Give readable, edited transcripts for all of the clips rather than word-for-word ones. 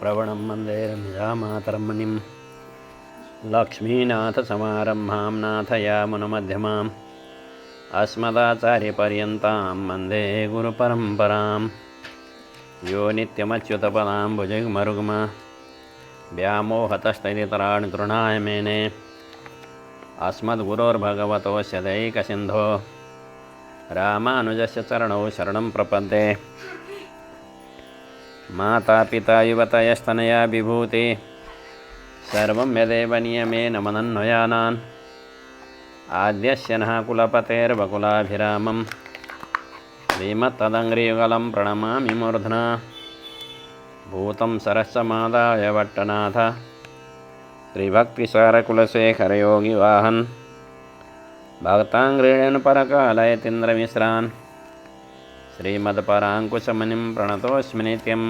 प्रवणं वन्दे रम्यामातरमणिं लक्ष्मीनाथसमारम्भां नाथयामुनमध्यमाम् अस्मदाचार्यपर्यन्तां वन्दे गुरुपरम्परां यो नित्यमच्युतपदां भुजगमरुग्मा व्यामोहतस्तदितराणि तृणाय मेने अस्मद्गुरोर्भगवतोऽस्य दैकसिन्धो रामानुजस्य चरणौ शरणं प्रपद्ये। माता पिता युवतयस्तनया विभूति सर्वं यदेव नियमेन मनन्वयानान् आद्यस्य नः कुलपतेर्वकुलाभिरामं श्रीमत्तदङ्घ्रियुगलं प्रणमामि मूर्ध्ना भूतं सरस्य मादाय भट्टनाथ श्रीभक्तिसारकुलशेखरयोगिवाहन् भक्ताङ्घ्रिणेन परकालयतीन्द्रमिश्रान् श्रीमत्पराङ्कुशमुनिं प्रणतोऽस्मि नित्यं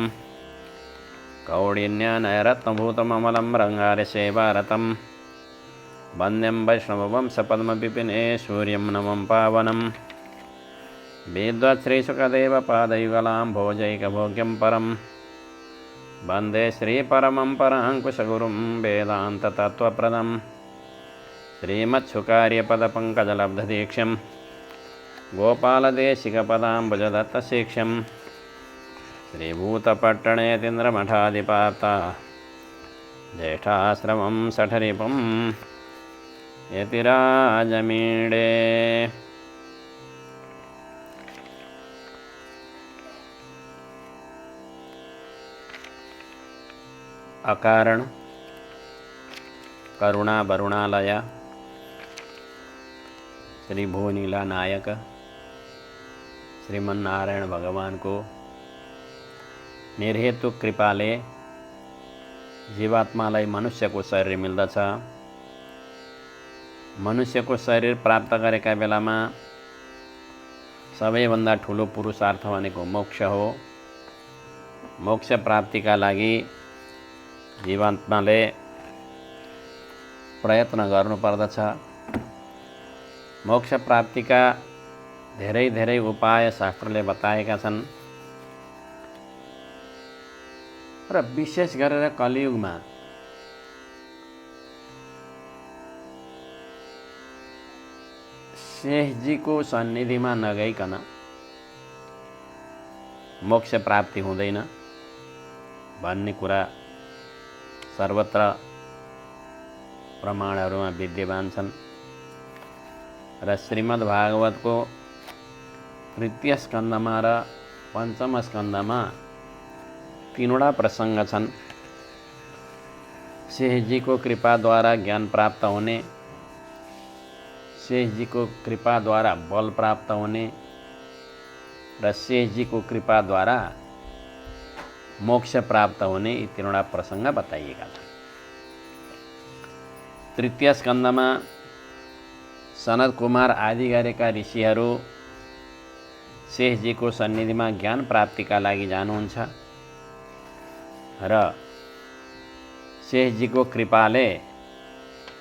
कौडिन्यनयरत्नभूतममलं रङ्गारसेवारतं वन्द्यं वैष्णववंशपद्मविपिने सूर्यं नमं पावनं विद्वत्श्रीसुखदेवपादयुगलां भोजैकभोग्यं परं वन्दे श्रीपरमं पराङ्कुशगुरुं वेदान्ततत्त्वप्रदं श्रीमत्सुकार्यपदपङ्कजलब्धदीक्षं गोपालदेशिकपदाम्बुजदत्तशिक्ष्यं श्रीभूतपट्टणेतीन्द्रमठाधिपाता ज्येष्ठाश्रमं सठरिपुं यतिराजमीडे। अकारण करुणा वरुणालय श्री भुवनीला नायक श्रीमन्नारायण भगवान को निर्हेतु कृपाले जीवात्मालाई मनुष्यको शरीर मिल्दछ। मनुष्यको शरीर प्राप्त गरेका बेलामा सबैभन्दा ठुलो पुरुषार्थ भनेको मोक्ष हो। मोक्ष प्राप्तिका लागि जीवात्माले प्रयत्न गर्नुपर्दछ। मोक्ष प्राप्तिका धेरै धेरै उपाय शास्त्रले बताएका छन् र विशेष गरेर कलियुगमा शेषजीको सन्निधिमा नगइकन मोक्ष प्राप्ति हुँदैन भन्ने कुरा सर्वत्र प्रमाणहरूमा विद्यमान छन् र श्रीमद्भागवतको तृतीय स्कन्धमा र पञ्चम स्कन्धमा तीनवटा प्रसङ्ग छन्। शेषजीको कृपाद्वारा ज्ञान प्राप्त हुने, शेषजीको कृपाद्वारा बल प्राप्त हुने र शेषजीको कृपाद्वारा मोक्ष प्राप्त हुने यी तीनवटा प्रसङ्ग बताइएका छन्। तृतीय स्कन्धमा सनत कुमार आदि गरेका ऋषिहरू शेषजीको सन्निधिमा ज्ञान प्राप्तिका लागि जानुहुन्छ र शेषजीको कृपाले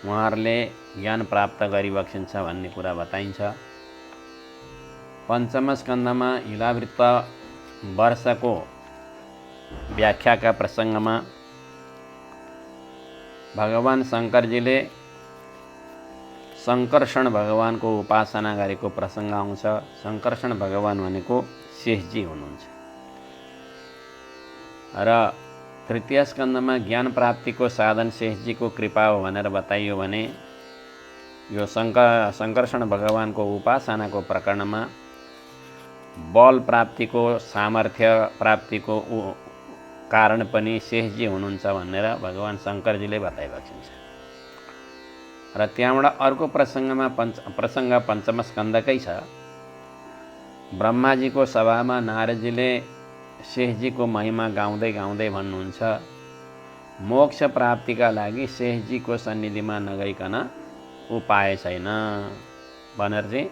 उहाँहरूले ज्ञान प्राप्त गरिबक्सिन्छ भन्ने कुरा बताइन्छ। पञ्चम स्कन्धमा इलावृत्त वर्षको व्याख्याका प्रसङ्गमा भगवान शङ्करजीले शङ्कर्षण भगवानको उपासना गरेको प्रसङ्ग आउँछ। शङ्कर्षण भगवान भनेको शेषजी हुनुहुन्छ र तृतीय स्कन्धमा ज्ञान प्राप्तिको साधन शेषजीको कृपा हो भनेर बताइयो भने यो शङ्कर्षण भगवानको उपासनाको प्रकरणमा बल प्राप्तिको सामर्थ्य प्राप्तिको कारण पनि शेषजी हुनुहुन्छ भनेर भगवान शङ्करजीले बताइबक्सिन्छ र त्यहाँबाट अर्को प्रसङ्गमा प्रसङ्ग पञ्चम स्कन्धकै छ। ब्रह्माजीको सभामा नारदजीले शेषजीको महिमा गाउँदै गाउँदै भन्नुहुन्छ मोक्ष प्राप्तिका लागि शेषजीको सन्निधिमा नगइकन उपाय छैन भनेर चाहिँ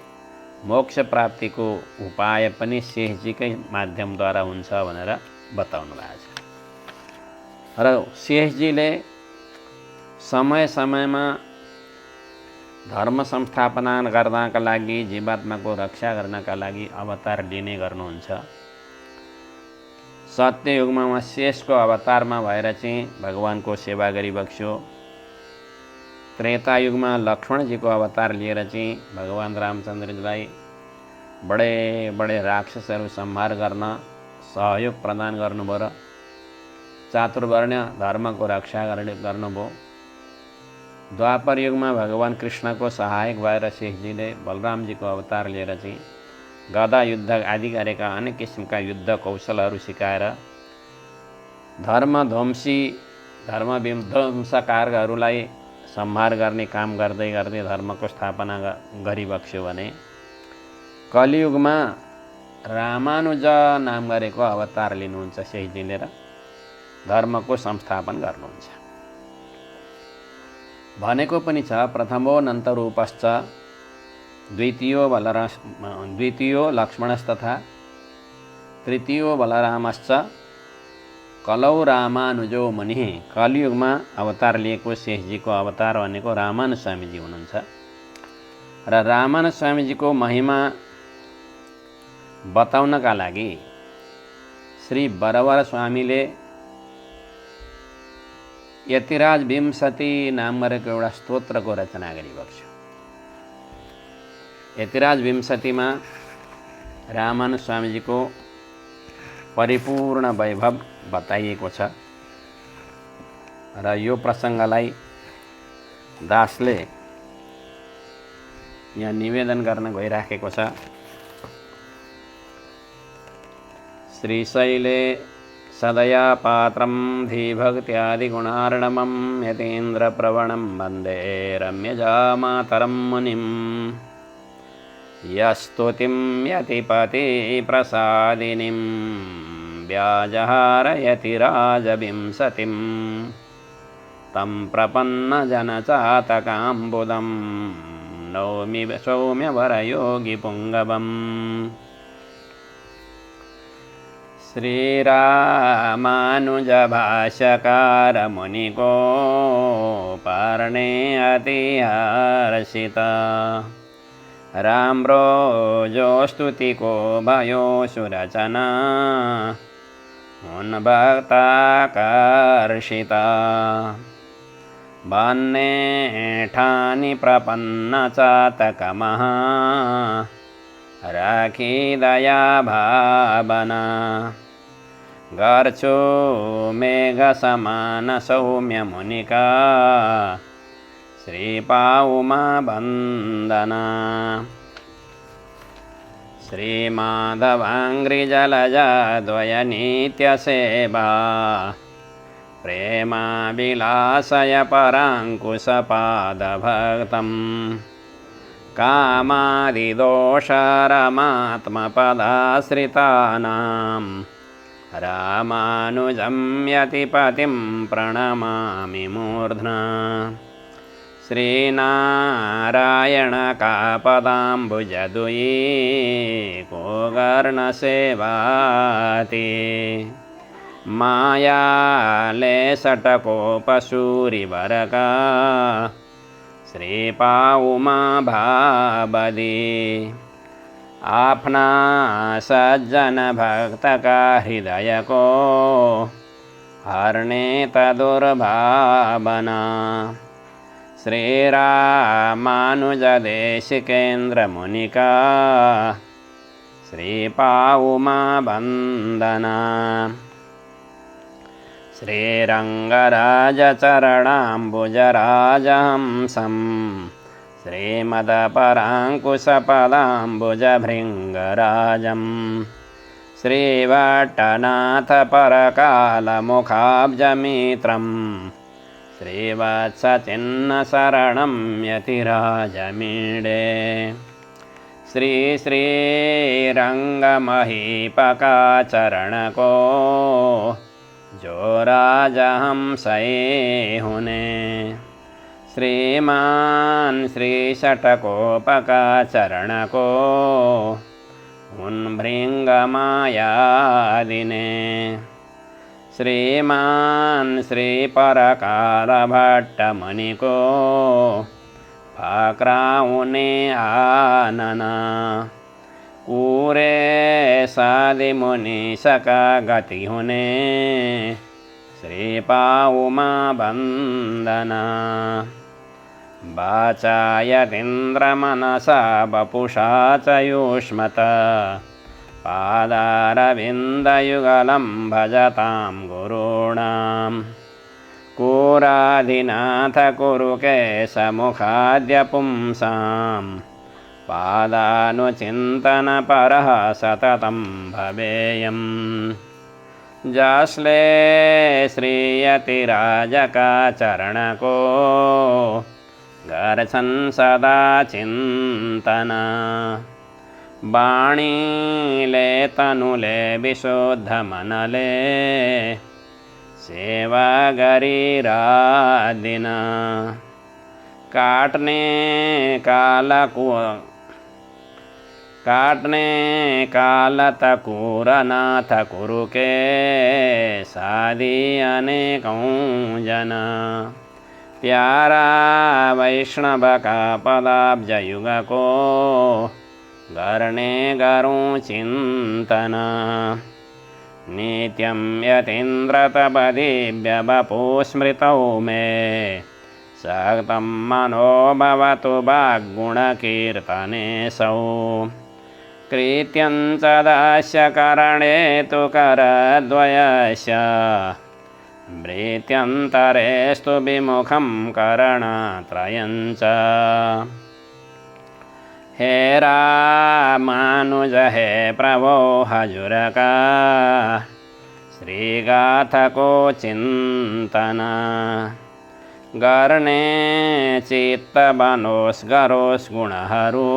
मोक्ष प्राप्तिको उपाय पनि शेषजीकै माध्यमद्वारा हुन्छ भनेर बताउनु भएको छ। र शेषजीले समय समयमा धर्म संस्थापना गर्नका लागि जीवात्माको रक्षा गर्नका लागि अवतार लिने गर्नुहुन्छ। सत्ययुगमा शेषको अवतारमा भएर चाहिँ भगवानको सेवा गरिबक्स्यो। त्रेतायुगमा लक्ष्मणजीको अवतार लिएर चाहिँ भगवान रामचन्द्रजीलाई बडे बडे राक्षसहरू संहार गर्न सहयोग प्रदान गर्नुभयो र चातुर्वर्ण धर्मको रक्षा गर्नुभयो। द्वापर युगमा भगवान कृष्णको सहायक भएर शेषजीले बलरामजीको अवतार लिएर चाहिँ गदा युद्ध आदि गरेका अनेक किसिमका युद्ध कौशलहरू सिकाएर धर्मविध्वंसकारहरूलाई संहार गर्ने काम गर्दै गर्दै धर्मको स्थापना गरिबक्स्यो भने कलियुगमा रामानुज नाम गरेको अवतार लिनुहुन्छ शेषजीले र धर्मको संस्थापन गर्नुहुन्छ भनेको पनि छ। प्रथमो नन्तरूपश्च द्वितीयो लक्ष्मणस्तथा तृतीयो बलरामश्च कलौ रामानुजो मुनिः। कलियुगमा अवतार लिएको शेषजीको अवतार भनेको रामानुज स्वामीजी हुनुहुन्छ र रामानुज स्वामीजीको महिमा बताउनका लागि श्री वरवर स्वामीले यतिराज विंशति नाम गरेको एउटा स्तोत्रको रचना गरिबक्स्यो। यतिराज विंशतिमा रामानुज स्वामीजीको परिपूर्ण वैभव बताइएको छ र यो प्रसङ्गलाई दासले यहाँ निवेदन गर्न गइराखेको छ। श्रीशैले सदया पात्रं धीभक्त्यादिगुणार्णवं यतीन्द्रप्रवणं वन्दे रम्यजामातरं मुनिं। यस्तुतिं यतिपतिप्रसादिनीं व्याजहार यतिराजविंशतिं तं प्रपन्नजनचातकाम्बुदं नौमि सौम्यवरयोगिपुङ्गवम्। श्रीरामानुजभाष्यकार मुनिको पार्णे अतिहर्षिता राम्रोजो स्तुतिको भयो सुरचना उन्भक्ताकर्षिता। भन्ने ठानी प्रपन्न चातकमः राखी दया भावना गर्छु मेघ समान सौम्य मुनिका श्रीपाउमा वन्दना। श्रीमाधवाङ्घ्रिजलजा द्वय नित्यसेवा प्रेमाभिलाषय पराङ्कुशपादभक्तम् कामादिदोषरमात्मपदाश्रितानां रामानुजं यतिपतिं प्रणमामि मूर्ध्ना। श्रीनारायणकापदाम्बुजद्वयी कोगर्णसेवाति मायालेशटकोपसूरिवरका श्रीपाउमा भावदी। आफ्ना सज्जन भक्तका हृदयको हर्णे तदुर्भावना। श्रीरामानुजदेशिकेन्द्र मुनिका श्रीपाउमा वन्दना। श्रीरङ्गराजचरणाम्बुजराजहंसं श्रीमदपराङ्कुशपदाम्बुजभृङ्गराजं श्रीवट्टनाथपरकालमुखाब्जमित्रं श्रीवत्सचिह्नशरणं यतिराजमीडे। श्रीरङ्गमहीपकाचरणको जो राजहंसये हुने। श्रीमान श्रीषटकोपकाचरणको उन्भृङ्गमायादिने। श्रीमान श्रीपरकालभट्टमुनिको फाक्राउने आनना। कूरे सादि मुनि सका गति हुने श्रीपाउमा बंदना वाचायतीन्द्रमनसा वपुषा च युष्मत पादारविन्दयुगलं भजतां गुरूणां कुराधिनाथ कुरु केशमुखाद्य पुंसां पादानुचिन्तनपरः सततं भवेयम् जाश्ले श्रीयतिराजकाचरणको गर्छन् सदा चिन्तना बाणीले तनुले विशुद्धमनले सेवा गरीरादिना काटने कालतकूरनाथ कुरु के सादि अनेकों जना प्यारा वैष्णव का पदाब्ज युग को गरणे गरुं चिंतना नित्यं यतीन्द्रतपदिव्य वपु स्मृतौ मे सक्तं मनो भवतु वाग्गुणकीर्तनेऽसौ कृत्यं च दास्य करणे तु करद्वयस्य भृत्यन्तरेस्तु विमुखं करणात्रयं च हे रामानुज हे प्रभो हजुरका श्रीगाथको चिंतना गरणे चित्तबनोस् गरोस् गुणहरू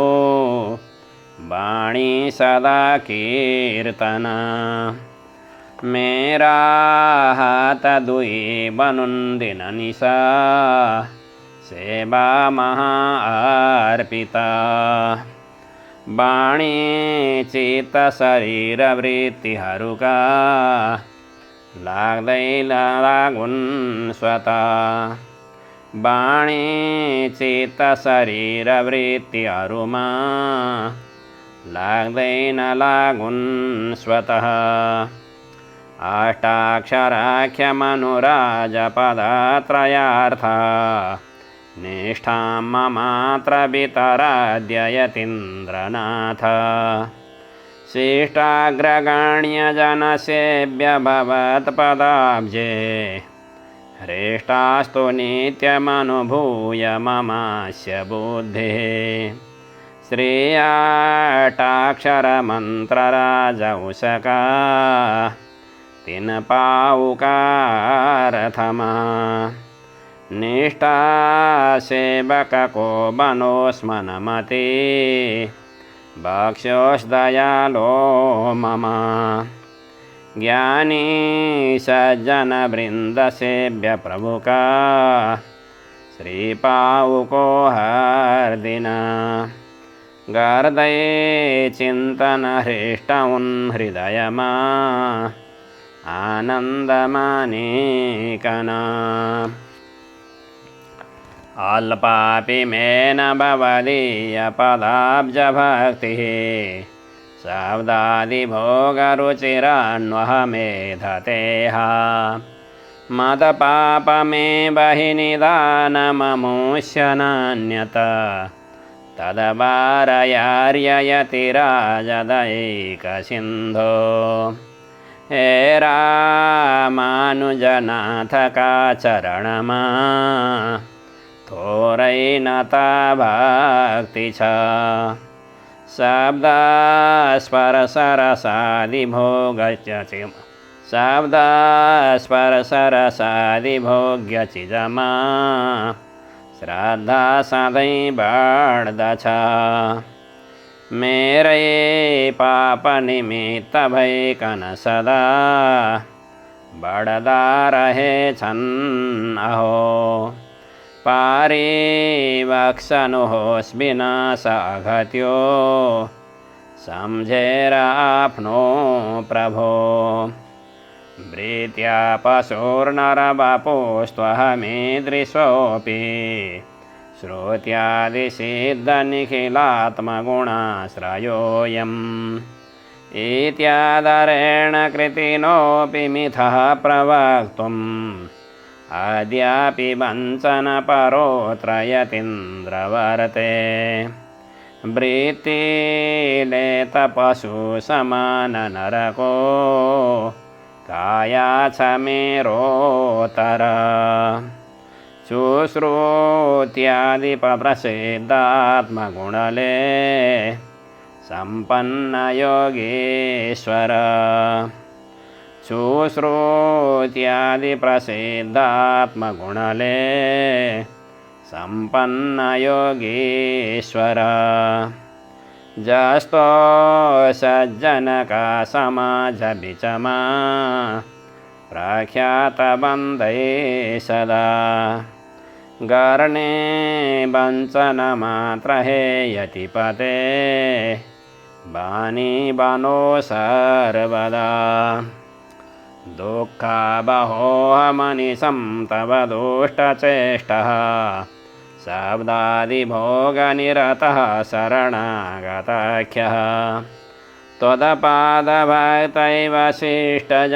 वाणी सदा कीर्तना मेरा हाथ दुई बनुंदिन निशा सेवा महा अर्पिता वाणी चित्त शरीर वृत्ति हरुका लाग्दै लागुन् स्वता वाणी चित्त शरीर वृत्ति हरुमा लाग्दै न लागुन् स्वतः अष्टाक्षराख्यमनुराजपदत्रयार्था निष्ठां ममात्र वितराद्ययतीन्द्रनाथ शिष्टाग्रगण्यजनसेव्य भवत्पदाब्जे हृष्टास्तु नित्यमनुभूय ममास्य बुद्धिः श्रेयाटाक्षरमन्त्रराजौषका तिन पाउकारथमा निष्ठा सेवक को बनोस्मनमति भक्ष्योस् दयालो मम ज्ञानी सज्जन वृंद सेव्य प्रभुका श्रीपाउको हर्दिना गर्दये चिंतन हृष्टउन् हृदयमा आनन्दमानेकना अल्पापि मे न भवदीयपदाब्जभक्तिः शब्दादिभोगरुचिरान्वहमेधतेह मदपापमे बहि निदानममुष्य नान्यत तदवारयार्ययतिराजदैकसिन्धो हे रामानुजनाथ का चरणमा थोरैनता भक्ति छ शब्द स्पर्शरसादि भोग्यचिजमा श्रद्धा सधैँ बढ्दछ मेरै पाप निमित्त भइकन सदा बढ्दा रहेछन् अहो पारिबक्सनुहोस् विनाश अघट्यो सम्झेर आफ्नो प्रभो भृत्या पशुर्नरवपुस्त्वहमीदृशोऽपि श्रुत्यादिसिद्धनिखिलात्मगुणाश्रयोऽयम् इत्यादरेण कृतिनोऽपि मिथः प्रवक्तुम् अद्यापि वञ्चनपरोऽत्र यतीन्द्रवर्ते वृत्तिलेतपशुसमाननरको कायाच्छमेरोतर शुश्रुत्यादिप्रसिद्धात्मगुणले सम्पन्नयोगीश्वर शुश्रुत्यादिप्रसिद्धात्मगुणले सम्पन्नयोगीश्वर जस्तो सज्जनका समाजविचमा प्रख्यातबन्धै सदा गर्णे वञ्चनमात्रहेयतिपते बाणी बनो सर्वदा दुःखाबहोऽहमनिशं तव दुष्टचेष्टः शब्दादिभोगनिरतः शरणागताख्यः त्वदपादभक्तैव शिष्टजनौघमध्ये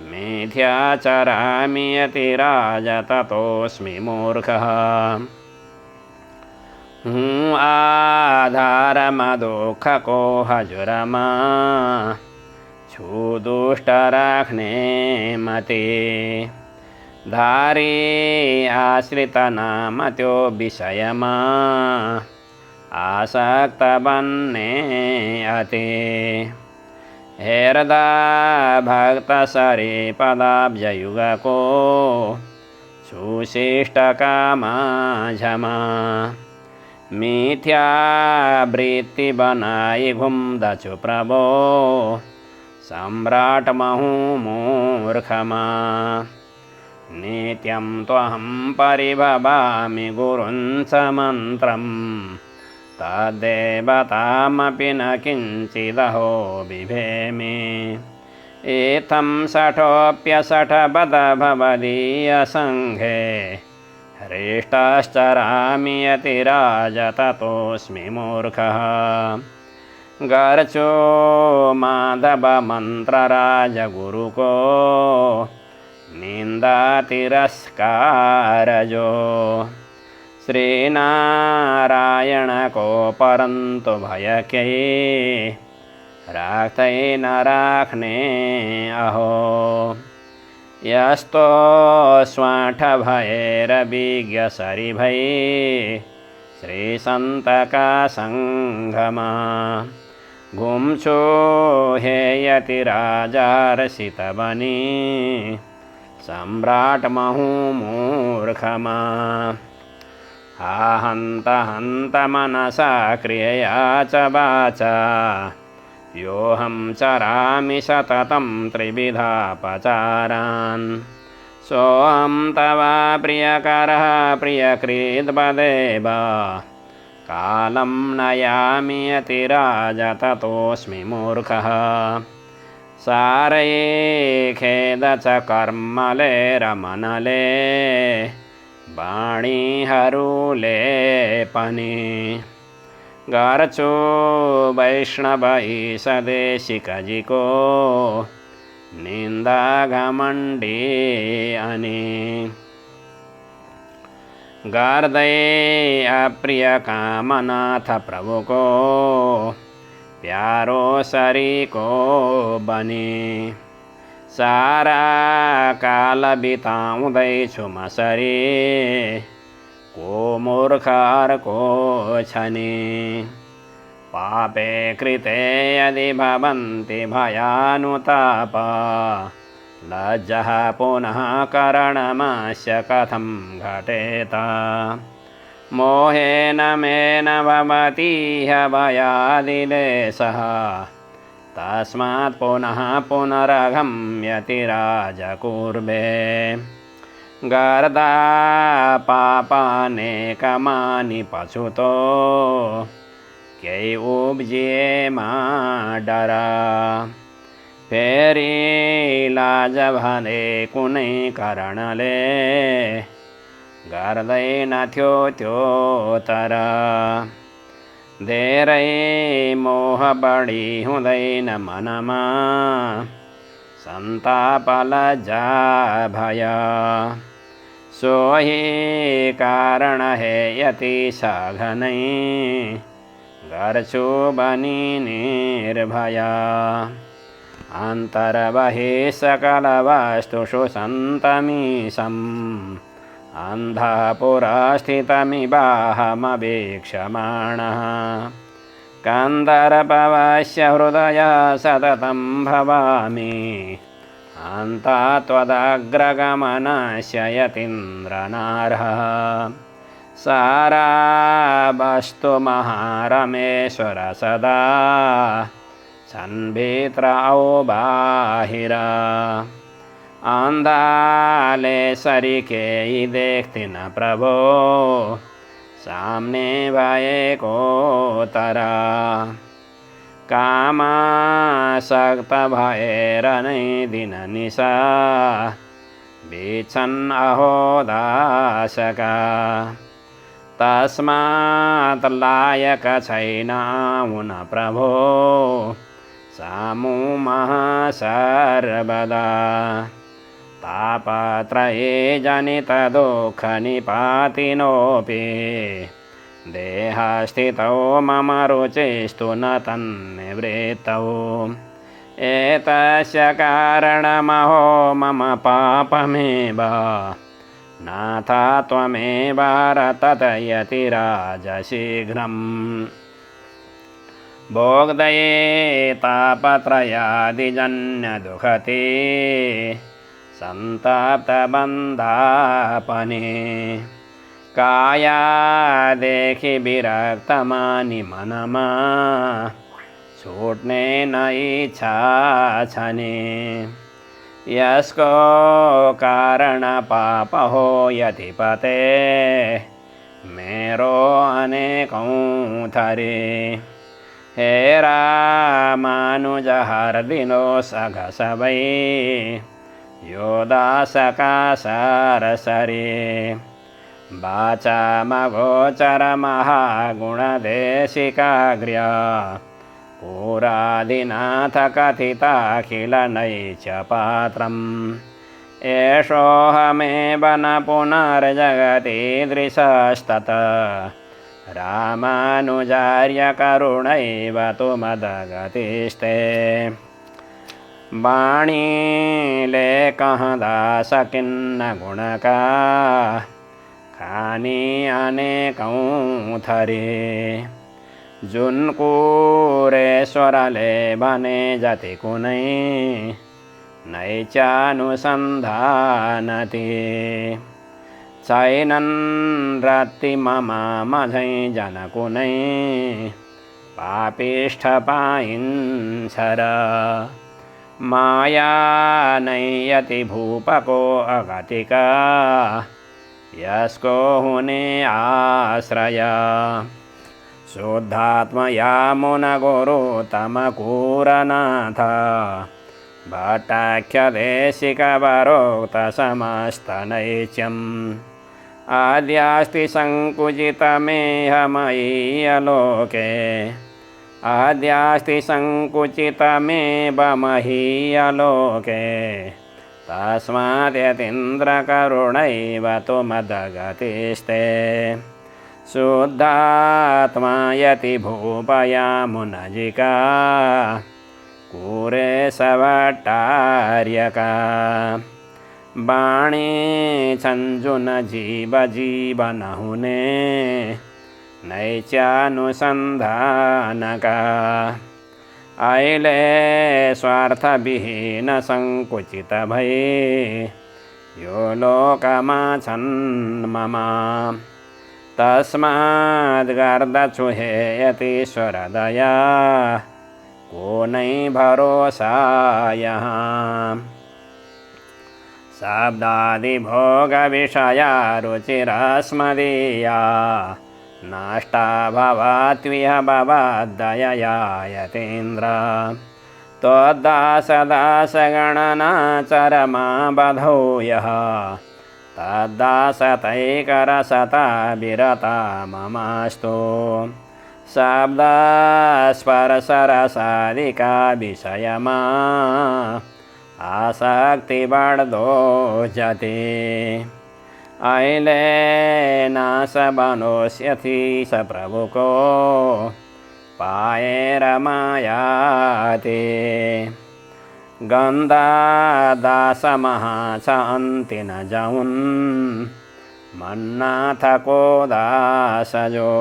मिथ्याचरामि यतिराज ततोऽस्मि मूर्खः आधारमदुःखको हजुरमा छुदुष्टराख्ने मते धारी आश्रितनामत्यो विषयमा आसक्तबन्ने अते हृदा भक्तसरिपदाब्जयुगको सुशिष्टकामा झमा मिथ्यावृत्ति बनाई घुम्दछु प्रभो सम्राट महु मूर्खमा नित्यं त्वहं परिभवामि गुरुन् च मन्त्रं तद्देवतामपि न किञ्चिदहो बिभेमि इत्थं शठोऽप्यशठवद भवदीयसङ्घे हृष्टश्चरामि यतिराज ततोऽस्मि मूर्खः गर्चो माधवमन्त्रराजगुरुको निन्दातिरस्कारजो श्रीनारायणको परन्तु भयकै राख्तै न राख्ने अहो यस्तो स्वाठभयैरभिज्ञसरिभै श्रीसन्तका सङ्गमा गुंसो हे यतिराजार्षितवनी सम्राट महु मूर्खमा आहन्त हन्त मनसा क्रियया च वाचा योऽहं चरामि सततं त्रिविधापचारान् सोऽहं तव प्रियकरः प्रियकृद्वदेव कालं नयामि यतिराज ततोऽस्मि मूर्खः सारये खेद च कर्मले रमनले वाणीहरुले पने गर्चो वैष्णव ईशदेशिकजिको निन्दाघमण्डे अने गर्दये अप्रियकामनाथ प्रभुको प्यारो शरीको बने सारा काल बिताउँदैछु मसरी को मूर्खार को छने पापे कृते यदि भवन्ति भयानुताप लज्जः पुनः करणमस्य कथं घटेत मोहेन मेन भवतीह भयादिलेशः तस्मात् पुनः पुनरघं यतिराजकुर्वे गर्दापापानेकमानि पछुतो क्यै उपजिए मा डरा फेरि लाज भने कुनै कारणले गर्दैन थ्यो त्योतर धेरै मोह बढी हुँदैन मनमा सन्ताप लज्जा भय सोही कारण हे यति सघनै गर्छु बनी निर्भय अन्तर्बहि सकल वस्तुषु सन्तमीशम् अन्धपुरस्थितमिवाहमवीक्षमाणः कन्दर्पवस्य हृदय सततं भवामि अन्ता त्वदग्रगमनस्य यतीन्द्रनार्हः सारावस्तु महारमेश्वर सदा छन्भित्र औ बाहिर अन्धाले सरिके देखतिन प्रभो सामने भएको तर कामासक्त भएर नै दिन निशा बिछन् अहो दासका तस्मात् लायक छैन आउन प्रभो सामु महासर्वदा तापत्रये जनित दुःख निपातिनोऽपि देहस्थितौ मम रुचिस्तु न तन्निवृत्तौ एतस्य कारणमहो मम पापमेव नाथ त्वमेव रततयति राजशीघ्रम् भोग्दये तापत्रयादिजन्यदुःखते सन्ताप्तबन्धापने कायादेखि विरक्तमानि मनमा छुट्ने न इच्छा छने यसको कारण पाप हो यतिपते मेरो अनेकौं थरी हे रामानुज हरदिनोस् अघ सबै यो दासका सरसरी वाचामगोचर महागुणदेशिकाग्र्य पुरादिनाथ कथिताखिल नैच पात्रम् एषोऽहमेव न पुनर्जगतीदृशस्तत रामानुजार्य करुणैव तु मदगतिस्ते वाणी लेखः दास किन्न गुणका खानी अनेकौं थरी जुन कुरेश्वरले भने जति कुनै नैचानुसन्धानति छैनन् रत्ति मम मझै जन कुनै पापिष्ठ पाइन्छ र माया नै यति भूपको अगतिका यसको हुने आश्रय शुद्धात्मया मुन गुरु तमकूरनाथ भट्टाख्यदेशिकवरोक्त समस्तनैत्यम् आद्यास्ति सङ्कुचितमेहमयीयलोके आद्यास्ति सङ्कुचितमेव महीयलोके तस्माद्यतीन्द्रकरुणैव तु मदगतिस्ते शुद्धात्मा यति भूपया मुनजिका कुरेशभट्टार्यका वाणी छञ्जुन जीव जीवन हुने नैचानुसन्धानका अहिले स्वार्थविहीन सङ्कुचित भई यो लोकमा छन् मम तस्माद् गर्दछु हे यतीश्वर दया को नै भरोसा यहाँ शब्दादि भोग विषया रुचिरस्मदीया नष्टा भवात्विह भवाद्दयया यतीन्द्र त्वद्दासदासगणना चरमा बधौ यः तद्दासतैकरसता विरता ममास्तु शब्दस्पर्शरसादिका विषयमा आसक्तिबढ्दो जति अहिले नास बनोष्यति स प्रभुको पाएर मायाते गन्धा दासमहा छ अन्ति न जाउन् मन्नाथको दासजो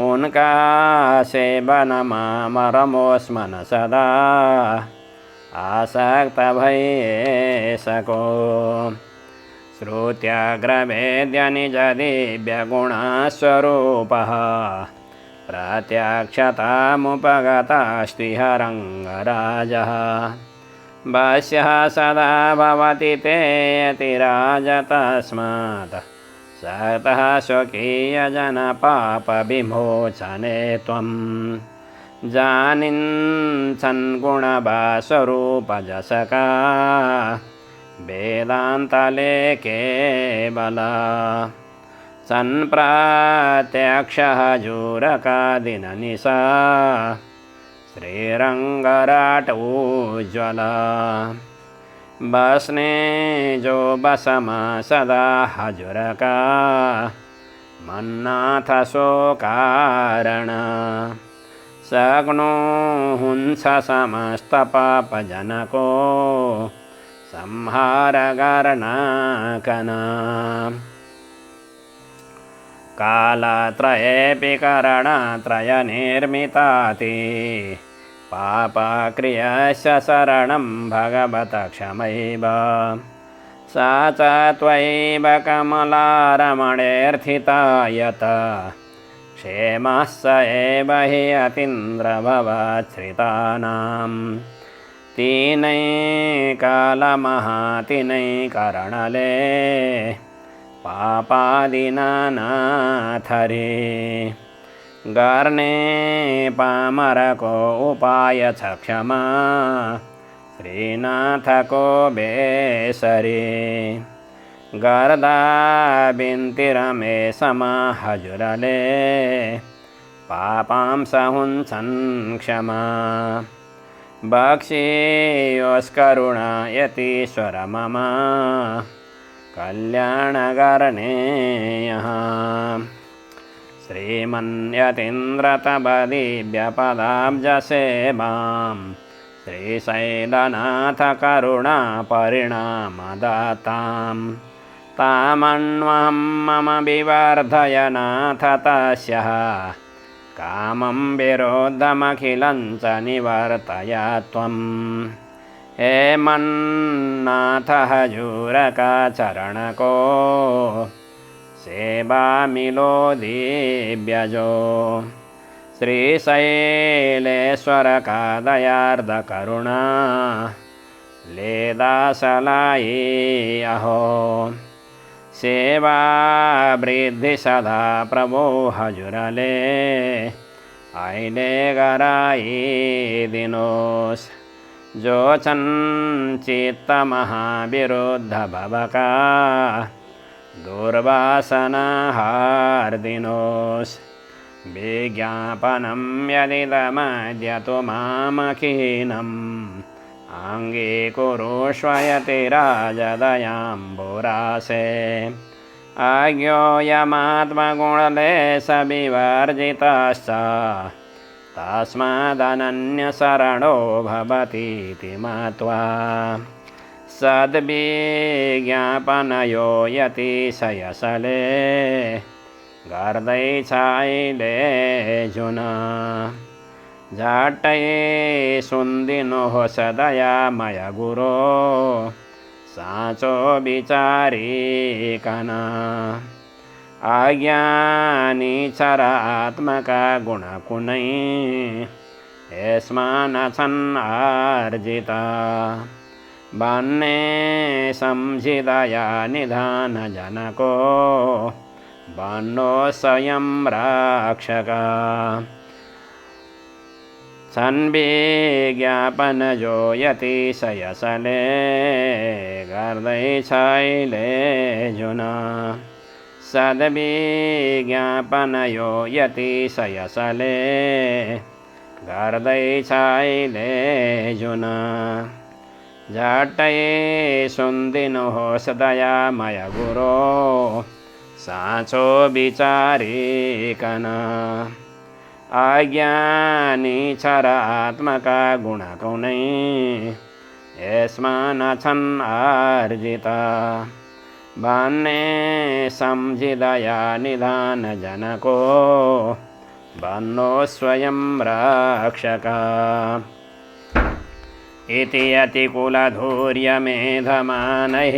उनका सेवनमा मरमोस् मन सदा आसक्त भइसको श्रुत्याग्रवेद्य निज दिव्यगुणस्वरूपः प्रत्यक्षतामुपगतास्त्विह रङ्गराजः वश्यः सदा भवति ते यतिराज तस्मात् सक्तः स्वकीयजनपापविमोचने त्वं जानिन्छन् गुणभास्वरूपजसका वेदान्तलेखे बला सन्प्रत्यक्षः जूरकादिननिशा श्रीरङ्गराट उज्ज्वला बस्ने जो बसमा सदा हजुरका मन्नाथ सो कारण सक्नु हुन्छ समस्त पापजनको संहार गर्नाकन कालत्रयेऽपि करणत्रयनिर्मिताति पापक्रियस्य शरणं भगवत क्षमैव सा च त्वयैव कमलारमणेऽर्थिता यत क्षेमः स एव हि अतीन्द्रभवाच्छ्रितानां तीनै कालमहातिनै करणले पापादिनाथरे गर्ने पामरको उपाय छ क्षमा श्रीनाथको बेसरी गर्दा बिन्ती रमेशमा हजुरले पापांश हुन्छन् क्षमा बक्सियोस् करुणा यतीश्वर मम कल्याण गर्ने यहाँ श्रीमन्यतीन्द्र तव दिव्यपदाब्जसेवां श्रीशैलनाथ करुणा परिणामदातां तामन्वहं मम विवर्धय नाथ तस्यः कामं विरोधमखिलं च निवर्तय त्वं हे मन्नाथ हजूरका चरणको सेवा मिलो दिव्यजो श्रीशैलेश्वर का दयार्द करुणा लेदासलाई अहो सेवा वृद्धि सदा प्रभो हजुरले अहिले गराई दिनोस् जो छन् चित्त महाविरुद्ध भवका दुर्वासना हार्दिनोस् विज्ञापनं यदिदमद्यतु मामखीनम् अङ्गीकुरुष्व यतिराजदयाम्बुरासे अज्ञोऽयमात्मगुणलेशविवर्जितश्च तस्मादनन्यशरणो भवतीति मत्वा सद्विज्ञापनयो यतिशयसले गर्दै छाइले जुना झट्टै सुन्दिनुहोस् दयामय गुरो साँचो विचारिकन अज्ञानी चरात्मका गुण कुनै यसमा नछन् आर्जिता भन्ने सम्झिदया निधान जनको भन्नो स्वयं रक्षक छन् विज्ञापन जो यतिशयसले गर्दैछैले जुन सद्विज्ञापन यो यतिशयसले गर्दैछैले जुन झट्टै सुन्दिनुहोस् दयामय गुरो साँचो विचारिकन अज्ञानी छ र आत्मका गुण कुनै यसमा नछन् आर्जित भन्ने सम्झी दया निधान जनको बन्नो स्वयं रक्षक इति अतिकुलधूर्यमेधमानैः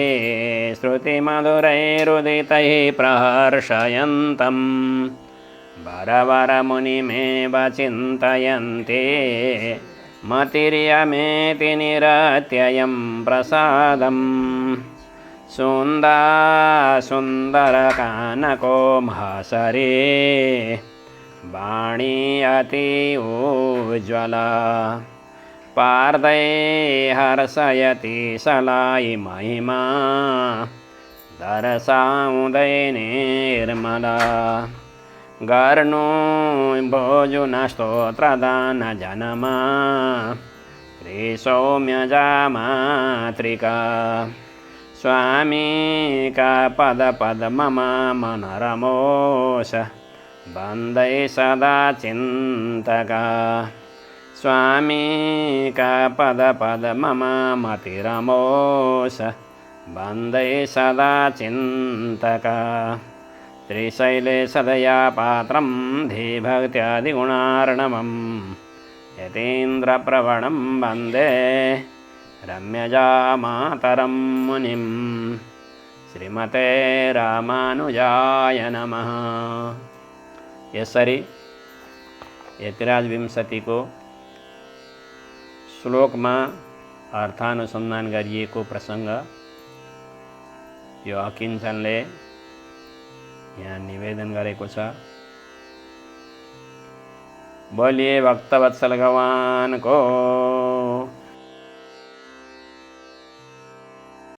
श्रुतिमधुरैरुदितैः प्रहर्षयन्तम् वरवरमुनिमेव चिन्तयन्ते मतिर्यमेति निरत्ययं प्रसादम् सुन्दरकानको महसरे वाणी अति उज्ज्वला पार्दै हर्षयति सलाई महिमा दर्शाउँदै निर्मला गर्नु भोजुन स्तोत्रदान जनमा त्रिसौम्यजा मातृका स्वामीका पद पद मम मनरमोष बन्दै सदा चिन्तका स्वामीका पद पद मम मतिरमोष बन्दै सदा चिन्तका त्रिशैले सदया पात्रं धीभक्त्यादिगुणार्णवम् यतीन्द्रप्रवणं वन्दे रम्यजा मातरं मुनिं श्रीमते रामानुजाय नमः। यसरी यतिराज विंशतिको श्लोकमा अर्थानुसन्धान गरिएको प्रसङ्ग यो अकिञ्चनले यहाँ निवेदन गरेको छ। बोलिए भक्तवत्सल भगवानको